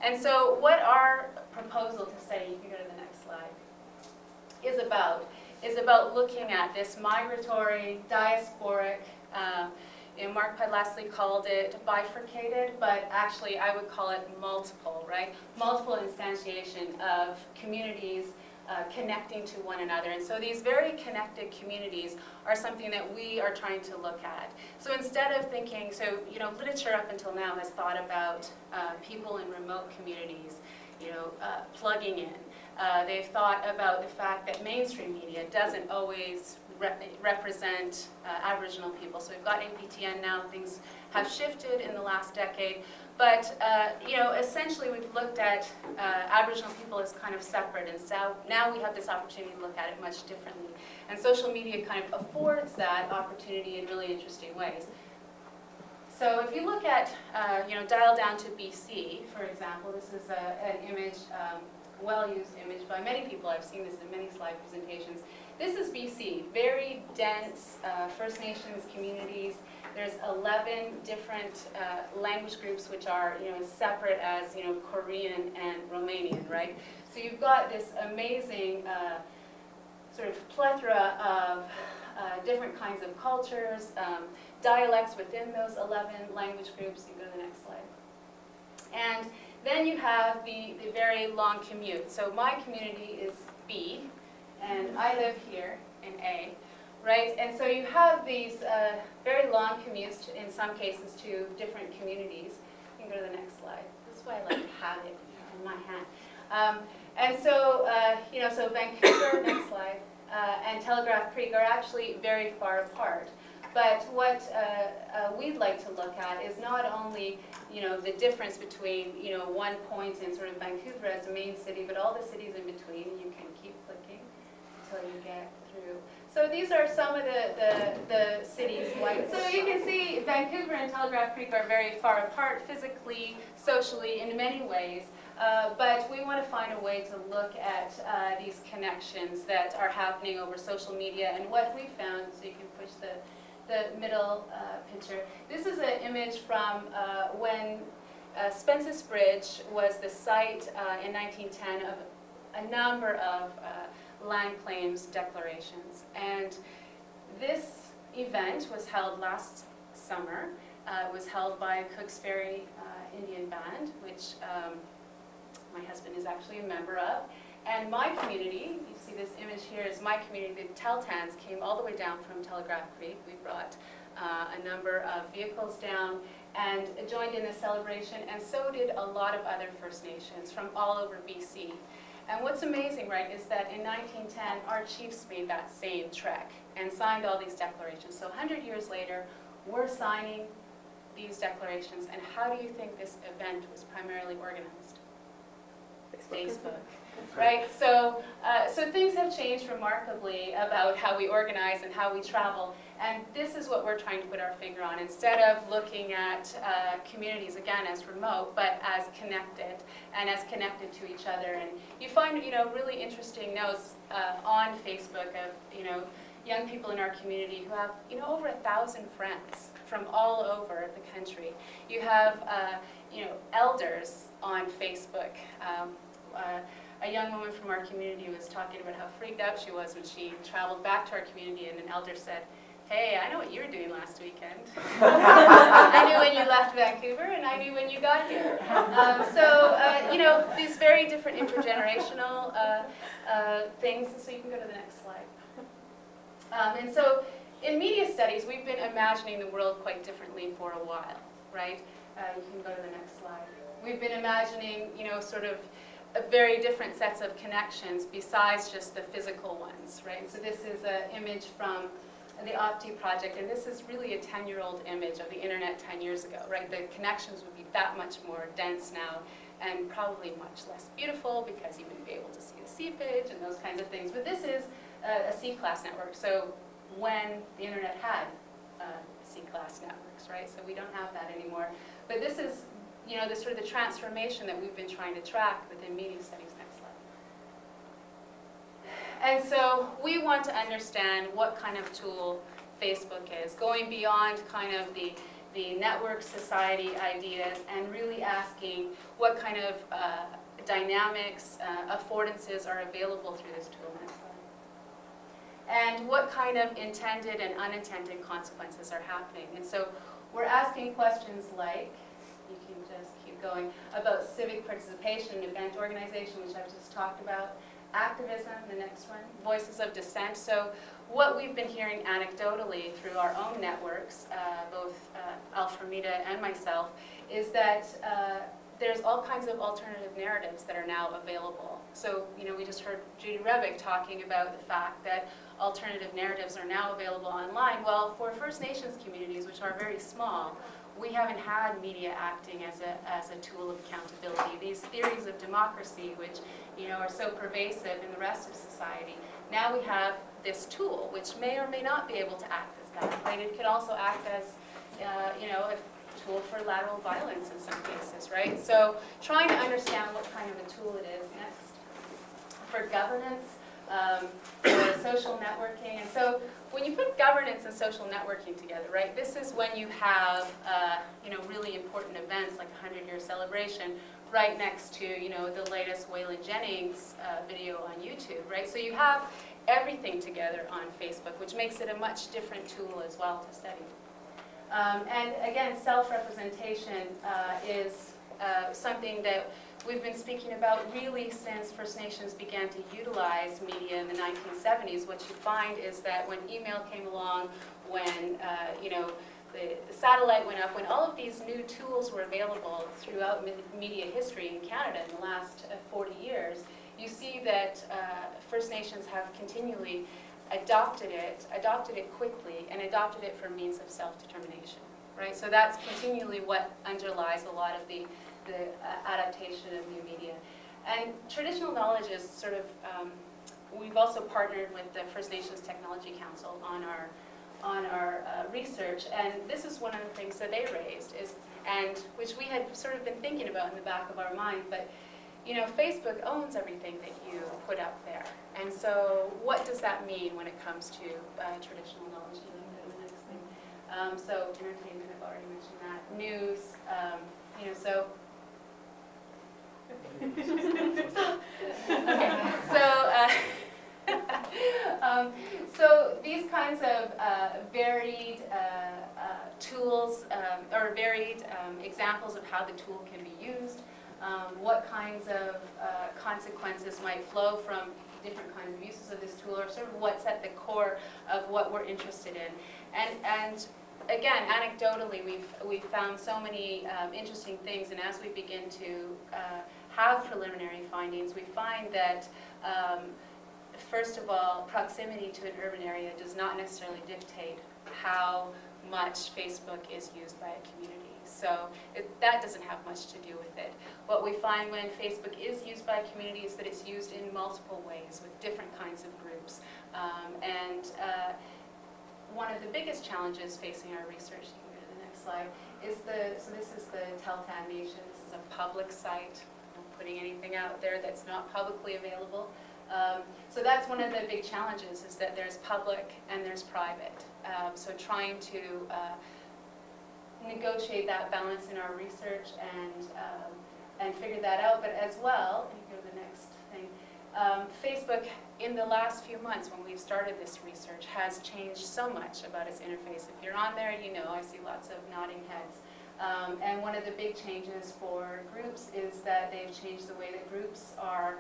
And so what our proposal to study, you can go to the next slide, is about looking at this migratory, diasporic, Mark Panelists called it bifurcated, but actually I would call it multiple, right? Multiple instantiation of communities connecting to one another. And so these very connected communities are something that we are trying to look at. So instead of thinking, so, literature up until now has thought about people in remote communities, plugging in. They've thought about the fact that mainstream media doesn't always represent Aboriginal people. So we've got APTN now, things have shifted in the last decade. But, essentially we've looked at Aboriginal people as kind of separate, and so now we have this opportunity to look at it much differently. And social media kind of affords that opportunity in really interesting ways. So if you look at, dial down to BC, for example, this is an image, well-used image by many people. I've seen this in many slide presentations. This is BC, very dense First Nations communities. There's 11 different language groups which are, as separate as, Korean and Romanian, right? So you've got this amazing sort of plethora of different kinds of cultures, dialects within those 11 language groups. You can go to the next slide. And then you have the very long commute. So my community is B, and I live here in A, right? And so you have these very long commutes, in some cases, to different communities. You can go to the next slide. This is why I like to have it in my hand. And so, so Vancouver, next slide, and Telegraph Creek are actually very far apart. But what we'd like to look at is not only, the difference between, one point in sort of Vancouver as a main city, but all the cities in between. You can keep clicking until you get through. So these are some of the cities. So you can see Vancouver and Telegraph Creek are very far apart physically, socially, in many ways. But we want to find a way to look at these connections that are happening over social media. And what we found, so you can push the middle picture. This is an image from when Spence's Bridge was the site in 1910 of a number of land claims declarations. And this event was held last summer. It was held by Cook's Ferry Indian Band, which my husband is actually a member of. And my community, you see this image here, is my community. The Tahltans came all the way down from Telegraph Creek. We brought a number of vehicles down and joined in the celebration, and so did a lot of other First Nations from all over BC. And what's amazing, right, is that in 1910, our chiefs made that same trek and signed all these declarations. So 100 years later, we're signing these declarations. And how do you think this event was primarily organized? Facebook. Right? So things have changed remarkably about how we organize and how we travel. And this is what we're trying to put our finger on. Instead of looking at communities, again, as remote, but as connected, and as connected to each other. And you find, really interesting notes on Facebook of, young people in our community who have, over 1,000 friends from all over the country. You have, elders on Facebook. A young woman from our community was talking about how freaked out she was when she traveled back to our community, and an elder said, "Hey, I know what you were doing last weekend. I knew when you left Vancouver, and I knew when you got here." These very different intergenerational things. So you can go to the next slide. And so in media studies, we've been imagining the world quite differently for a while, right? You can go to the next slide. We've been imagining, sort of very different sets of connections besides just the physical ones, right? So this is an image from the Opti project, and this is really a 10-year-old image of the internet 10 years ago, right? The connections would be that much more dense now and probably much less beautiful because you wouldn't be able to see the seepage and those kinds of things. But this is a C-class network, so when the internet had C-class networks, right? So we don't have that anymore. But this is the sort of the transformation that we've been trying to track within media studies. Next slide. And so we want to understand what kind of tool Facebook is, going beyond kind of the the network society ideas, and really asking what kind of dynamics, affordances are available through this tool. Next slide. And what kind of intended and unintended consequences are happening. And so we're asking questions like, you can just keep going, about civic participation, event organization, which I've just talked about, activism, the next one, voices of dissent. So what we've been hearing anecdotally through our own networks, both Alframita and myself, is that there's all kinds of alternative narratives that are now available. So, you know, we just heard Judy Rebick talking about the fact that alternative narratives are now available online. Well, for First Nations communities, which are very small, we haven't had media acting as a tool of accountability. These theories of democracy, which, you know, are so pervasive in the rest of society, now we have this tool, which may or may not be able to act as that, right? It could also act as, you know, a tool for lateral violence in some cases, right? So trying to understand what kind of a tool it is. Next. For governance, for social networking. And so when you put governance and social networking together, right, this is when you have, you know, really important events like a 100-year celebration right next to, you know, the latest Waylon Jennings video on YouTube, right? So you have everything together on Facebook, which makes it a much different tool as well to study. And again, self-representation is something that we've been speaking about really since First Nations began to utilize media in the 1970s. What you find is that when email came along, when you know, the satellite went up, when all of these new tools were available throughout media history in Canada in the last 40 years, you see that First Nations have continually adopted it quickly, and adopted it for means of self-determination, right? So that's continually what underlies a lot of the adaptation of new media. And traditional knowledge is sort of, we've also partnered with the First Nations Technology Council on our research, and this is one of the things that they raised, and which we had sort of been thinking about in the back of our mind, but you know, Facebook owns everything that you put up there. And so what does that mean when it comes to traditional knowledge? You know, the next thing. So entertainment, I've already mentioned that. News, you know, so. Okay, so these kinds of varied tools, or varied examples of how the tool can be used. What kinds of consequences might flow from different kinds of uses of this tool, or sort of what's at the core of what we're interested in. And again, anecdotally, we've found so many interesting things, and as we begin to have preliminary findings, we find that first of all, proximity to an urban area does not necessarily dictate how much Facebook is used by a community. So that doesn't have much to do with it. What we find when Facebook is used by a community is that it's used in multiple ways with different kinds of groups. One of the biggest challenges facing our research, you can go to the next slide, is so this is the Tahltan Nation. This is a public site. I'm not putting anything out there that's not publicly available. So that's one of the big challenges, is that there's public and there's private. So trying to negotiate that balance in our research and figure that out. But as well, you go to the next thing, Facebook in the last few months when we've started this research has changed so much about its interface. If you're on there, you know, I see lots of nodding heads. And one of the big changes for groups is that they've changed the way that groups are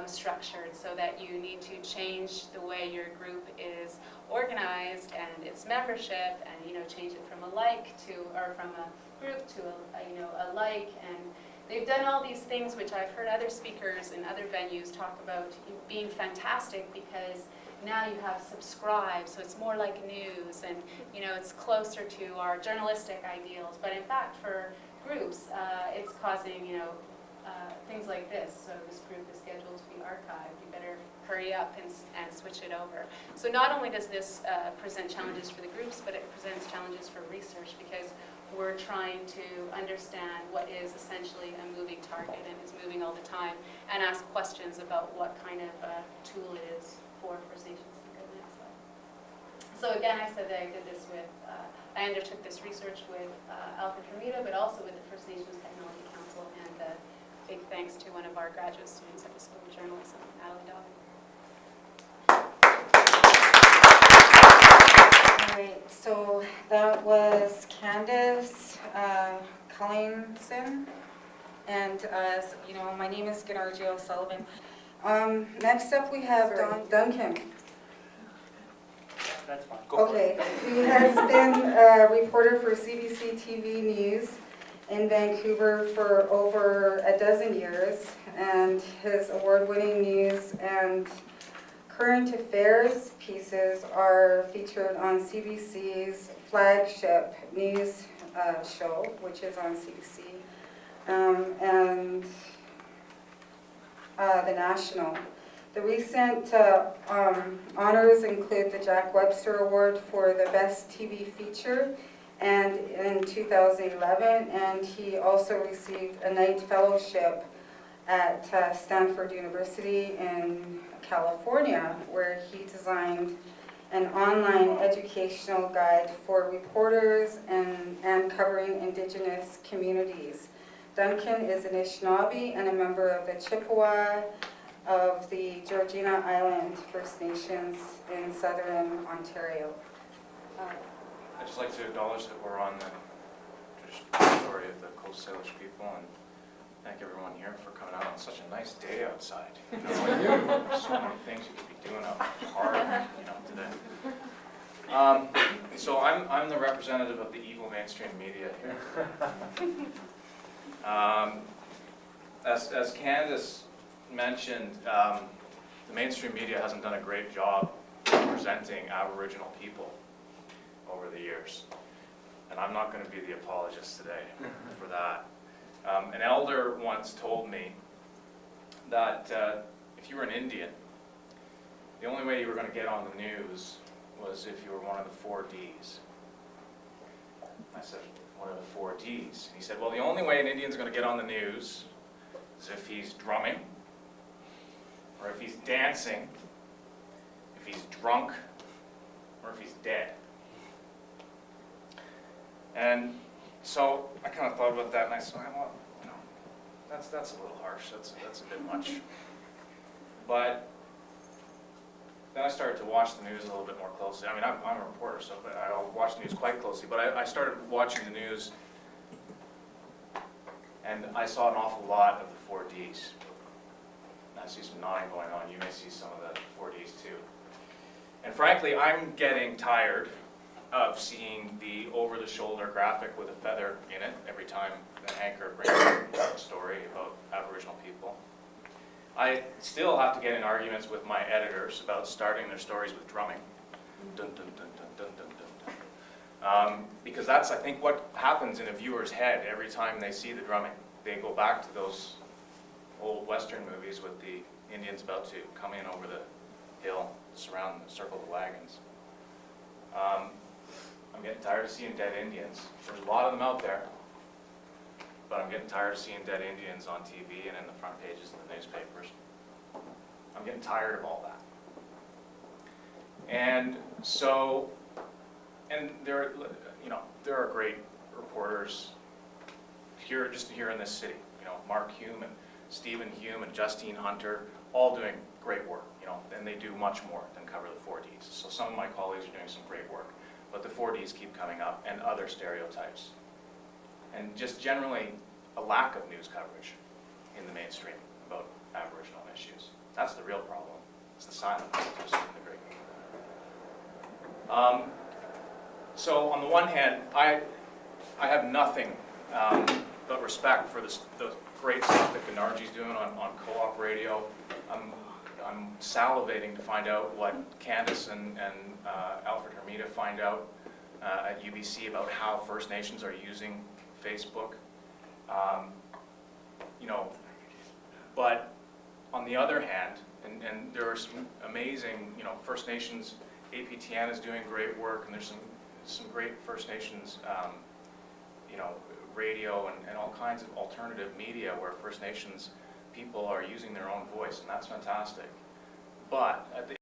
structured, so that you need to change the way your group is organized and its membership, and you know, change it from a like to, or from a group to a like. And they've done all these things which I've heard other speakers in other venues talk about being fantastic, because now you have subscribe, so it's more like news, and you know, it's closer to our journalistic ideals. But in fact, for groups, it's causing, you know, things like this. So this group is scheduled to be archived. You better hurry up and switch it over. So not only does this present challenges for the groups, but it presents challenges for research, because we're trying to understand what is essentially a moving target and is moving all the time, and ask questions about what kind of tool it is for First Nations. So again, I said that I did this with I undertook this research with Alfred Hermida, but also with the First Nations Technology Council, and big thanks to one of our graduate students at the School of Journalism, Natalie Dobbin. All right, so that was CANDIS CALLISON, and you know, my name is Gennarji O'Sullivan. Next up we have Duncan. That's fine. Okay, he has been a reporter for CBC TV News in Vancouver for over a dozen years, and his award-winning news and current affairs pieces are featured on CBC's flagship news show, which is on CBC, and The National. The recent honors include the Jack Webster Award for the Best TV Feature and in 2011, and he also received a Knight Fellowship at Stanford University in California, where he designed an online educational guide for reporters and covering Indigenous communities. Duncan is an Anishinaabe and a member of the Chippewa of the Georgina Island First Nations in southern Ontario. I'd just like to acknowledge that we're on the traditional story of the Coast Salish people, and thank everyone here for coming out on such a nice day outside. You know, there's so many things you could be doing out hard, you know, today. So I'm the representative of the evil mainstream media here. As Candice mentioned, the mainstream media hasn't done a great job representing Aboriginal people over the years. And I'm not going to be the apologist today for that. An elder once told me that if you were an Indian, the only way you were going to get on the news was if you were one of the 4 Ds. I said, what are the 4 Ds? And he said, well, the only way an Indian's going to get on the news is if he's drumming, or if he's dancing, if he's drunk, or if he's dead. And so I kind of thought about that, and I said, well, you know, that's a little harsh. That's a bit much. But then I started to watch the news a little bit more closely. I mean, I'm a reporter, so I'll watch the news quite closely. But I started watching the news, and I saw an awful lot of the 4 Ds. I see some nodding going on. You may see some of the 4 Ds too. And frankly, I'm getting tired of seeing the over-the-shoulder graphic with a feather in it every time the anchor brings up a story about Aboriginal people. I still have to get in arguments with my editors about starting their stories with drumming. Dun, dun, dun, dun, dun, dun, dun, dun. Because that's, I think, what happens in a viewer's head every time they see the drumming. They go back to those old Western movies with the Indians about to come in over the hill, surround the circle of the wagons. I'm getting tired of seeing dead Indians. There's a lot of them out there, but I'm getting tired of seeing dead Indians on TV and in the front pages of the newspapers. I'm getting tired of all that. And so, and there are great reporters here, just here in this city. You know, Mark Hume and Stephen Hume and Justine Hunter, all doing great work. You know, and they do much more than cover the 4 Ds. So some of my colleagues are doing some great work, but the 4 Ds keep coming up, and other stereotypes, and just generally a lack of news coverage in the mainstream about Aboriginal issues. That's the real problem. It's the silent politics in the great. So on the one hand, I have nothing but respect for the great stuff that Gennarji's doing on co-op radio. I'm salivating to find out what Candice and Alfred Hermida find out at UBC about how First Nations are using Facebook. You know, but on the other hand, and there are some amazing, you know, First Nations, Lheidli T'enneh is doing great work, and there's some great First Nations, you know, radio and all kinds of alternative media where First Nations people are using their own voice, and that's fantastic. But at the